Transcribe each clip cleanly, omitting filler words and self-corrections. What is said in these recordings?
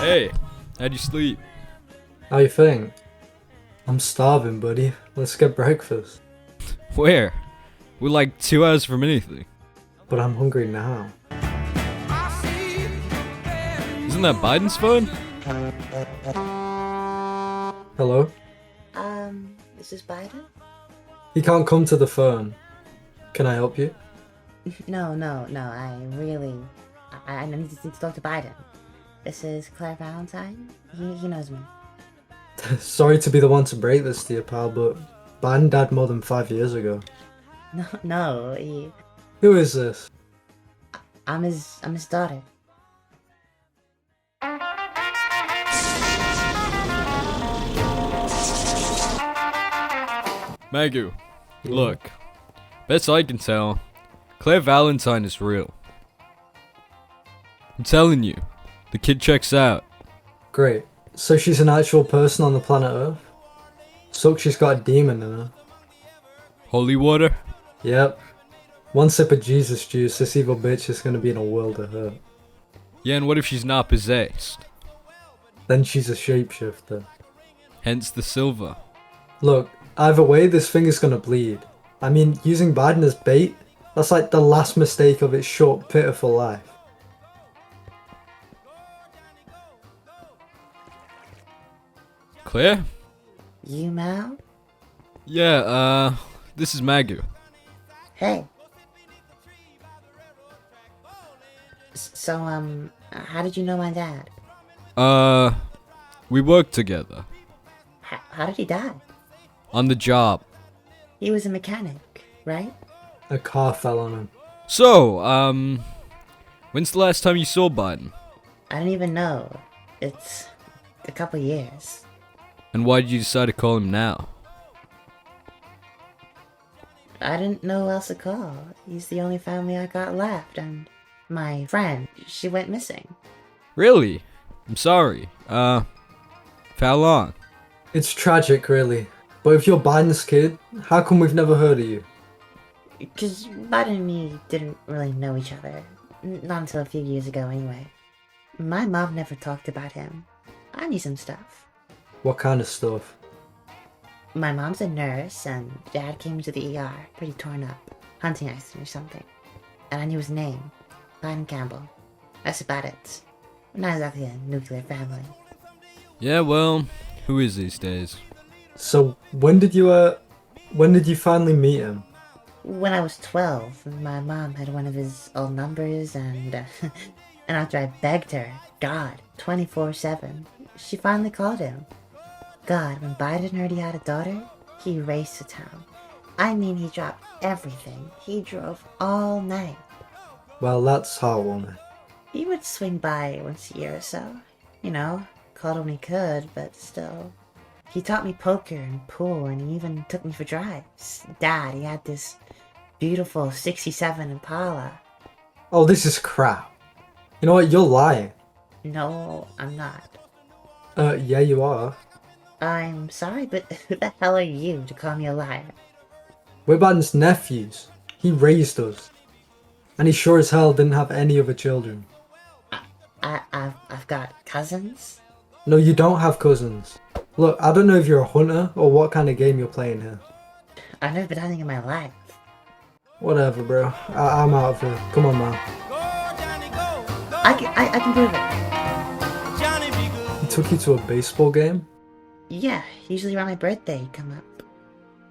Hey, how'd you sleep? How you feeling? I'm starving, buddy. Let's get breakfast. Where? We're like 2 hours from anything. But I'm hungry now. Isn't that Biden's phone? Hello? This is Biden? He can't come to the phone. Can I help you? No, I need to talk to Biden. This is Claire Valentine. He knows me. Sorry to be the one to break this to you, pal, but Biden died more than 5 years ago. No, Who is this? I'm his daughter. Magu, Yeah. look. Best I can tell, Claire Valentine is real. I'm telling you, the kid checks out. Great. So she's an actual person on the planet Earth? Sucks she's got a demon in her. Holy water? Yep. One sip of Jesus juice, this evil bitch is gonna be in a world of hurt. Yeah, and what if she's not possessed? Then she's a shapeshifter. Hence the silver. Look, either way, this thing is gonna bleed. I mean, using Biden as bait? That's like the last mistake of its short, pitiful life. Claire? You, Mauw? Yeah, this is Magu. Hey. So, how did you know my dad? We worked together. How did he die? On the job. He was a mechanic, right? A car fell on him. So, when's the last time you saw Biden? I don't even know. It's a couple years. And why did you decide to call him now? I didn't know who else to call. He's the only family I got left, and my friend, she went missing. Really? I'm sorry. For how long? It's tragic, really. But if you're Biden's kid, how come we've never heard of you? Because Biden and me didn't really know each other. Not until a few years ago, anyway. My mom never talked about him. I knew some stuff. What kind of stuff? My mom's a nurse, and Dad came to the ER, pretty torn up. Hunting accident or something. And I knew his name. Biden Campbell. That's about it. We're not exactly a nuclear family. Yeah, well, who is these days? So, when did you finally meet him? When I was 12, my mom had one of his old numbers, and and after I begged her, God, 24/7, she finally called him. God, when Biden heard he had a daughter, he raced to town. I mean, he dropped everything. He drove all night. Well, that's heartwarming. He would swing by once a year or so. You know, called when he could, but still. He taught me poker and pool, and he even took me for drives. Dad, he had this beautiful 67 Impala. Oh, this is crap. You know what, you're lying. No, I'm not. Yeah, you are. I'm sorry, but who the hell are you to call me a liar? We're Biden's nephews. He raised us. And he sure as hell didn't have any other children. I've got cousins? No, you don't have cousins. Look, I don't know if you're a hunter or what kind of game you're playing here. I've never been hunting in my life. Whatever, bro. I'm out of here. Come on, man. I can prove it. He took you to a baseball game? Yeah, usually around my birthday he'd come up.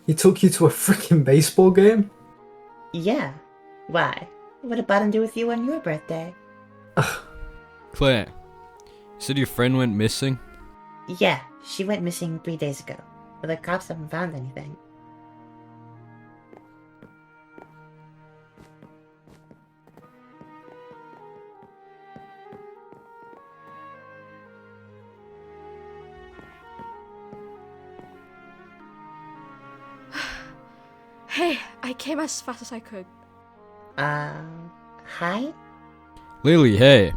He took you to a freaking baseball game? Yeah. Why? What did Biden do with you on your birthday? Claire, you said your friend went missing? Yeah, she went missing 3 days ago, but the cops haven't found anything. Hey, I came as fast as I could. Hi? Lily, hey.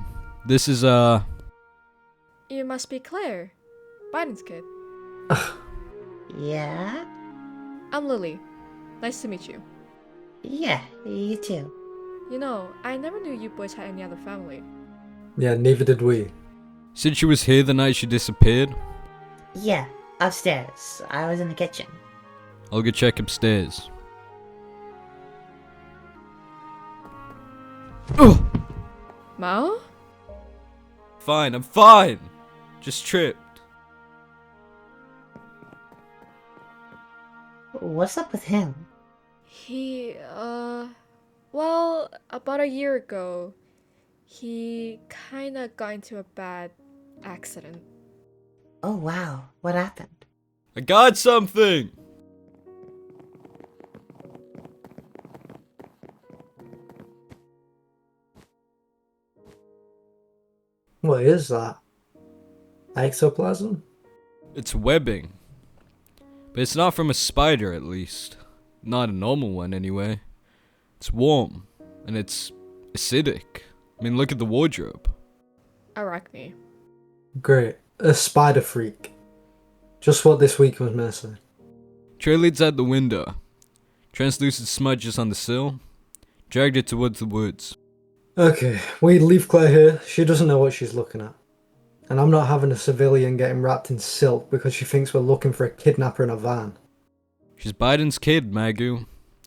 This is, You must be Claire, Biden's kid. Yeah? I'm Lily. Nice to meet you. Yeah, you too. You know, I never knew you boys had any other family. Yeah, neither did we. Said she was here the night she disappeared? Yeah, upstairs. I was in the kitchen. I'll go check upstairs. Oh! Mauw? Fine, I'm fine! Just tripped. What's up with him? He, well, about a year ago, he kinda got into a bad accident. Oh wow, what happened? I got something! What is that? Ectoplasm? It's webbing. But it's not from a spider, at least. Not a normal one, anyway. It's warm. And it's acidic. I mean, look at the wardrobe. Arachne. Great. A spider freak. Just what this week was missing. Trail leads out the window. Translucent smudges on the sill. Dragged it towards the woods. Okay, we leave Claire here. She doesn't know what she's looking at. And I'm not having a civilian getting wrapped in silk because she thinks we're looking for a kidnapper in a van. She's Biden's kid, Magu.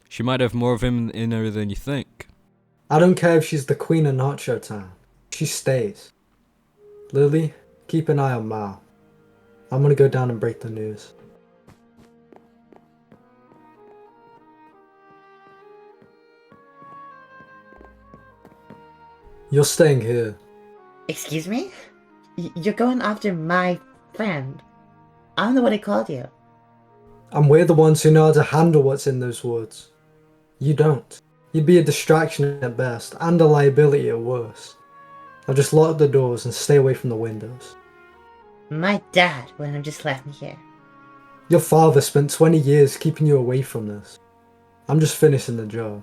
She might have more of him in her than you think. I don't care if she's the queen of Nacho Town. She stays. Lily, keep an eye on Mauw. I'm gonna go down and break the news. You're staying here. Excuse me? You're going after my friend. I'm the one who called you. And we're the ones who know how to handle what's in those woods. You don't. You'd be a distraction at best, and a liability at worst. Now just lock the doors and stay away from the windows. My dad wouldn't have just left me here. Your father spent 20 years keeping you away from this. I'm just finishing the job.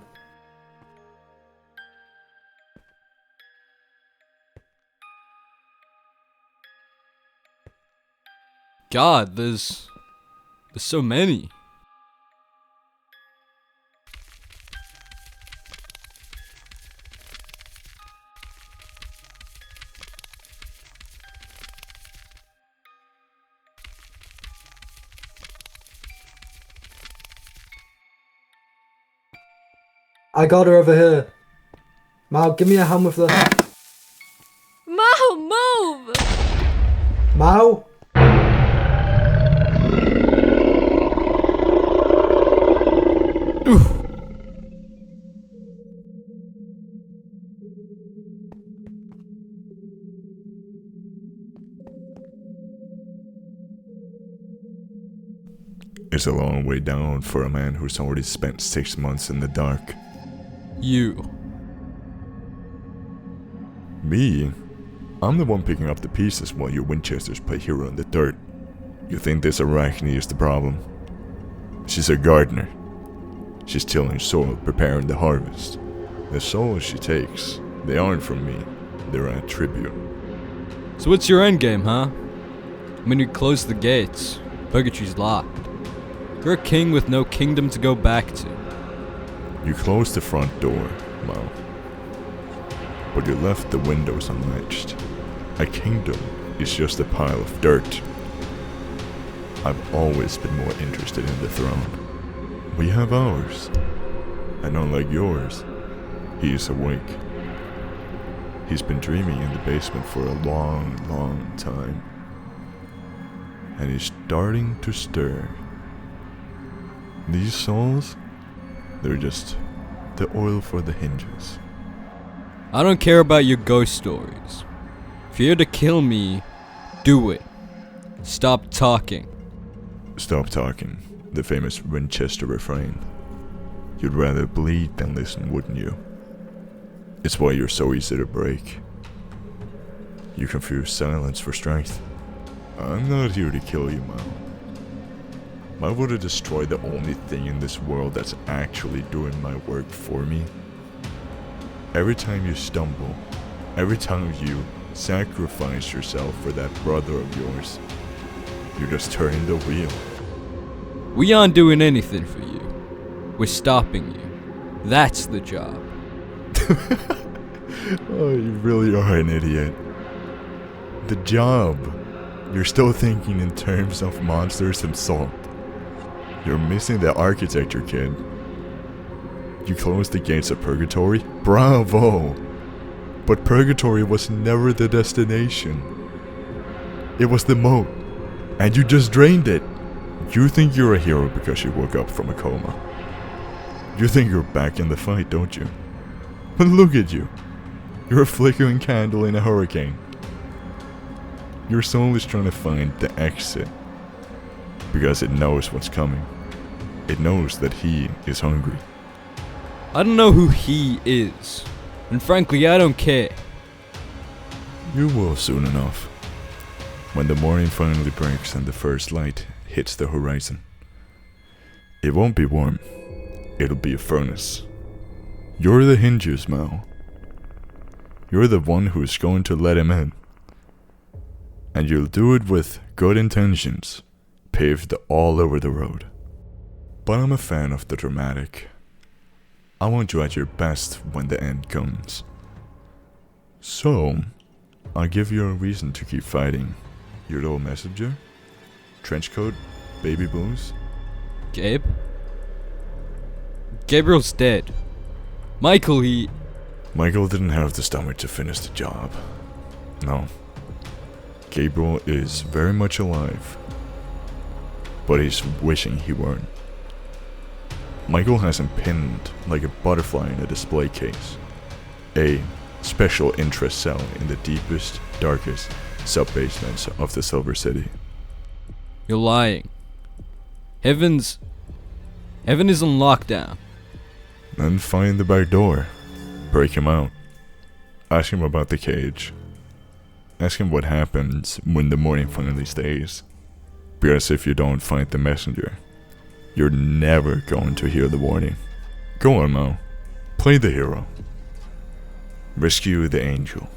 God, there's so many. I got her over here. Mauw, give me a hand with the... Mauw, move! Mauw? It's a long way down for a man who's already spent 6 months in the dark. You. Me? I'm the one picking up the pieces while your Winchesters play hero in the dirt. You think this Arachne is the problem? She's a gardener. She's tilling soil, preparing the harvest. The souls she takes, they aren't from me. They're a tribute. So what's your endgame, huh? I mean, you closed the gates. Purgatory's locked. You're a king with no kingdom to go back to. You closed the front door, Mauw. But you left the windows unlatched. A kingdom is just a pile of dirt. I've always been more interested in the throne. We have ours. And unlike yours, he is awake. He's been dreaming in the basement for a long, long time. And he's starting to stir. These souls, they're just the oil for the hinges. I don't care about your ghost stories. If you're here to kill me, do it. Stop talking. Stop talking, the famous Winchester refrain. You'd rather bleed than listen, wouldn't you? It's why you're so easy to break. You confuse silence for strength. I'm not here to kill you, Mauw. I would have destroyed the only thing in this world that's actually doing my work for me. Every time you stumble, every time you sacrifice yourself for that brother of yours, you're just turning the wheel. We aren't doing anything for you. We're stopping you. That's the job. Oh, you really are an idiot. The job. You're still thinking in terms of monsters and salt. You're missing the architecture, kid. You closed the gates of purgatory? Bravo! But purgatory was never the destination. It was the moat. And you just drained it. You think you're a hero because you woke up from a coma. You think you're back in the fight, don't you? But look at you. You're a flickering candle in a hurricane. Your soul is trying to find the exit. Because it knows what's coming. It knows that he is hungry. I don't know who he is. And frankly, I don't care. You will soon enough. When the morning finally breaks and the first light hits the horizon. It won't be warm. It'll be a furnace. You're the hinges, Mauw. You're the one who's going to let him in. And you'll do it with good intentions, paved all over the road. But I'm a fan of the dramatic. I want you at your best when the end comes. So, I'll give you a reason to keep fighting. Your little messenger? Trench coat? Baby blues? Gabe? Gabriel's dead. Michael Michael didn't have the stomach to finish the job. No. Gabriel is very much alive. But he's wishing he weren't. Michael has him pinned like a butterfly in a display case. A special interest cell in the deepest, darkest sub-basements of the Silver City. You're lying. Heaven is on lockdown. Then find the back door. Break him out. Ask him about the cage. Ask him what happens when the morning finally stays. Because if you don't find the messenger, you're never going to hear the warning. Go on, Mauw. Play the hero. Rescue the angel.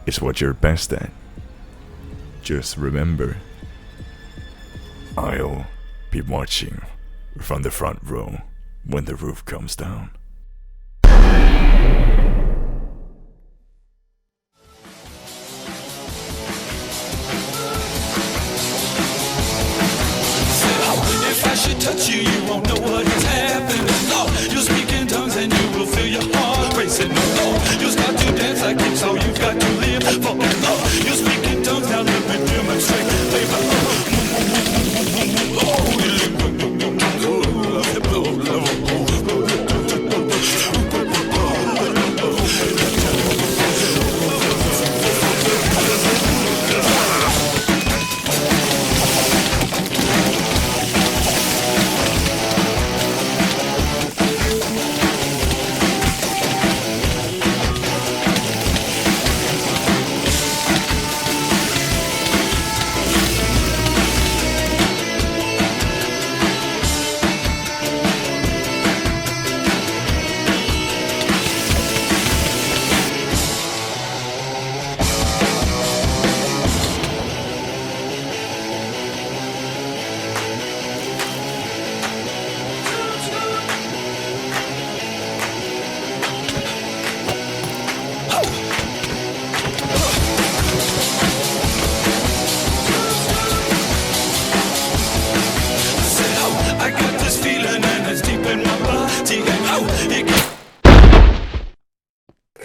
It's what you're best at. Just remember, I'll be watching from the front row when the roof comes down. If I should touch you, you won't know what is happening. No, you'll speak in tongues and you will feel your heart racing. No, you'll start to dance like it's all you've got to live for. No, you'll speak in tongues, now let me demonstrate.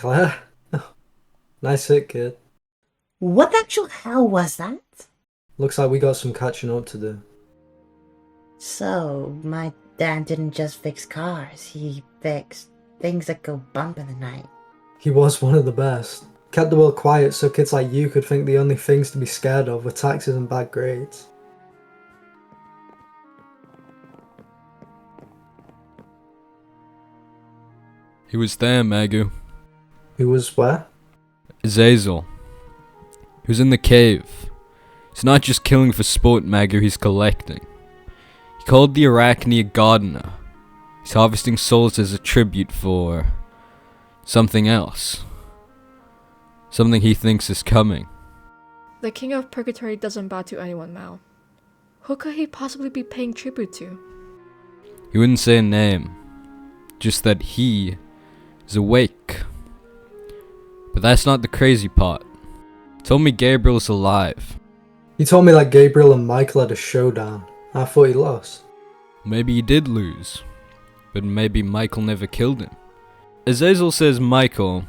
Claire? Nice hit, kid. What the actual hell was that? Looks like we got some catching up to do. So, my dad didn't just fix cars, he fixed things that go bump in the night. He was one of the best. Kept the world quiet so kids like you could think the only things to be scared of were taxes and bad grades. He was there, Magu. Who was where? Azazel. He was in the cave. He's not just killing for sport, Magu, he's collecting. He called the Arachne a gardener. He's harvesting souls as a tribute for something else. Something he thinks is coming. The King of Purgatory doesn't bow to anyone, Mauw. Who could he possibly be paying tribute to? He wouldn't say a name. Just that he is awake. But that's not the crazy part. Told me Gabriel's alive. He told me that Gabriel and Michael had a showdown. I thought he lost. Maybe he did lose, but maybe Michael never killed him. Azazel says Michael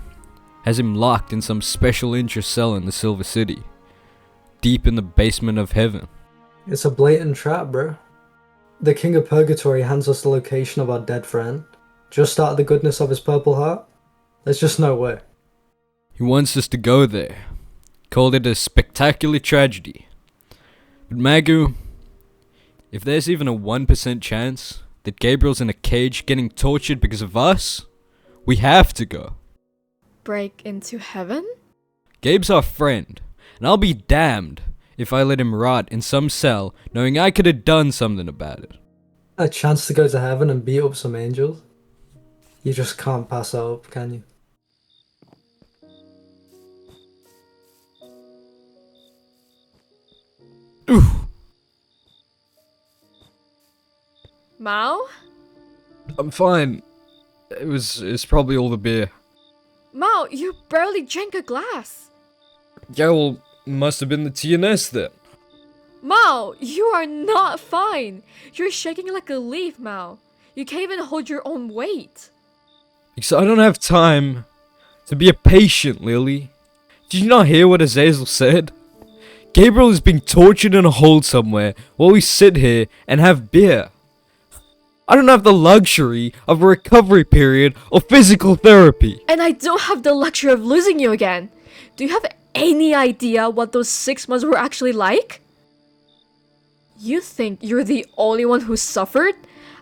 has him locked in some special interest cell in the Silver City, deep in the basement of heaven. It's a blatant trap, bro. The King of Purgatory hands us the location of our dead friend, just out of the goodness of his purple heart. There's just no way. He wants us to go there. Called it a spectacular tragedy. But Magu, if there's even a 1% chance that Gabriel's in a cage getting tortured because of us, we have to go. Break into heaven? Gabe's our friend, and I'll be damned if I let him rot in some cell knowing I could have done something about it. A chance to go to heaven and beat up some angels? You just can't pass that up, can you? Mauw? I'm fine. It's probably all the beer. Mauw, you barely drank a glass. Yeah, well, must have been the TNS then. Mauw, you are not fine. You're shaking like a leaf, Mauw. You can't even hold your own weight. Because I don't have time to be a patient, Lily. Did you not hear what Azazel said? Gabriel is being tortured in a hole somewhere while we sit here and have beer. I don't have the luxury of a recovery period or physical therapy. And I don't have the luxury of losing you again. Do you have any idea what those 6 months were actually like? You think you're the only one who suffered?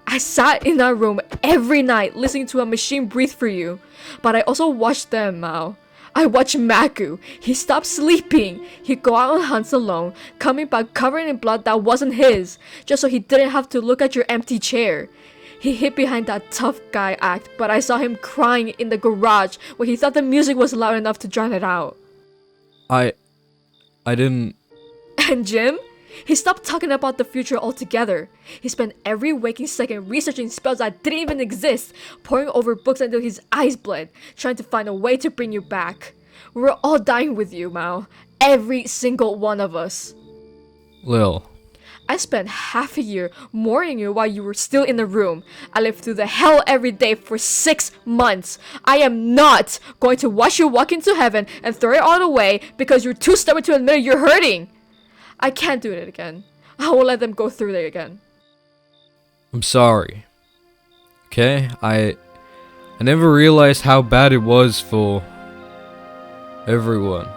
I sat in that room every night listening to a machine breathe for you. But I also watched them, Mauw. I watched Magu. He stopped sleeping. He'd go out on hunts alone, coming back covered in blood that wasn't his, just so he didn't have to look at your empty chair. He hid behind that tough guy act, but I saw him crying in the garage where he thought the music was loud enough to drown it out. I didn't... And Jim? He stopped talking about the future altogether. He spent every waking second researching spells that didn't even exist, poring over books until his eyes bled, trying to find a way to bring you back. We're all dying with you, Mauw. Every single one of us. Lil. I spent half a year mourning you while you were still in the room. I lived through the hell every day for 6 months. I am not going to watch you walk into heaven and throw it all away because you're too stubborn to admit you're hurting. I can't do it again. I won't let them go through it again. I'm sorry. Okay? I never realized how bad it was for everyone.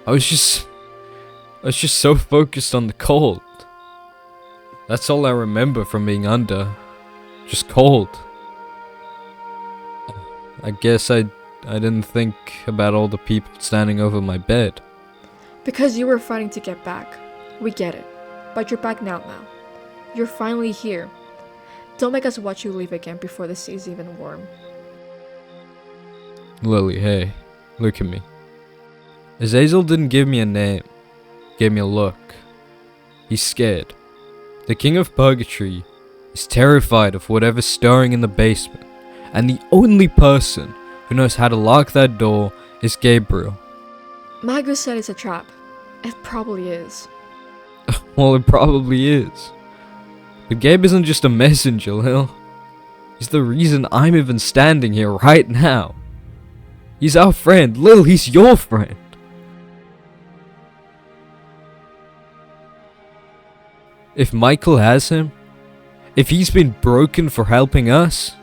I was just so focused on the cold. That's all I remember from being under. Just cold. I guess I didn't think about all the people standing over my bed. Because you were fighting to get back. We get it. But you're back now, Mauw. You're finally here. Don't make us watch you leave again before the sea's even warm. Lily, hey. Look at me. Azazel didn't give me a name. Gave me a look. He's scared. The King of Purgatory is terrified of whatever's stirring in the basement. And the only person who knows how to lock that door is Gabriel. Magu said it's a trap. It probably is. Well, it probably is. But Gabe isn't just a messenger, Lil. He's the reason I'm even standing here right now. He's our friend. Lil, he's your friend. If Michael has him, if he's been broken for helping us,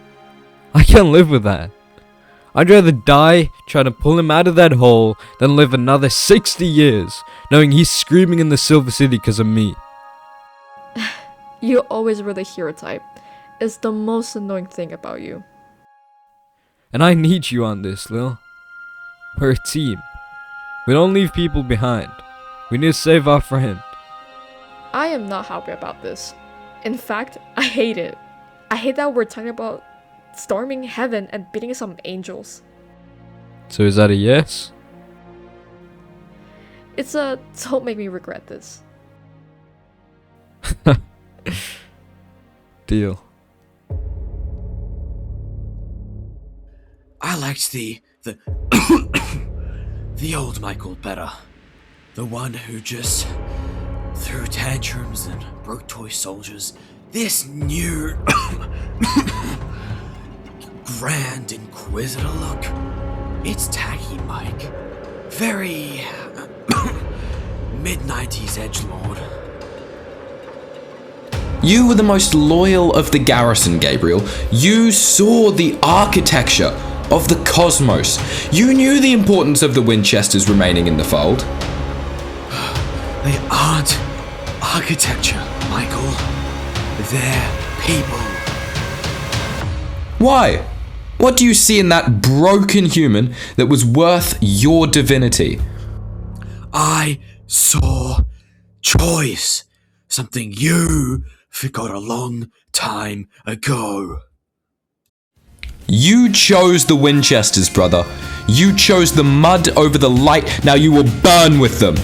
I can't live with that. I'd rather die trying to pull him out of that hole than live another 60 years knowing he's screaming in the Silver City because of me. You always were the hero type. It's the most annoying thing about you. And I need you on this, Lil. We're a team. We don't leave people behind. We need to save our friend. I am not happy about this. In fact, I hate it. I hate that we're talking about storming heaven and beating some angels. So is that a yes? It's a don't make me regret this. Deal. I liked the the old Michael better. The one who just threw tantrums and broke toy soldiers. This new Grand Inquisitor look. It's tacky, Mike. Very mid-90s edgelord. You were the most loyal of the garrison, Gabriel. You saw the architecture of the cosmos. You knew the importance of the Winchesters remaining in the fold. They aren't architecture, Michael. They're people. Why? What do you see in that broken human that was worth your divinity? I saw choice. Something you forgot a long time ago. You chose the Winchesters, brother. You chose the mud over the light. Now you will burn with them.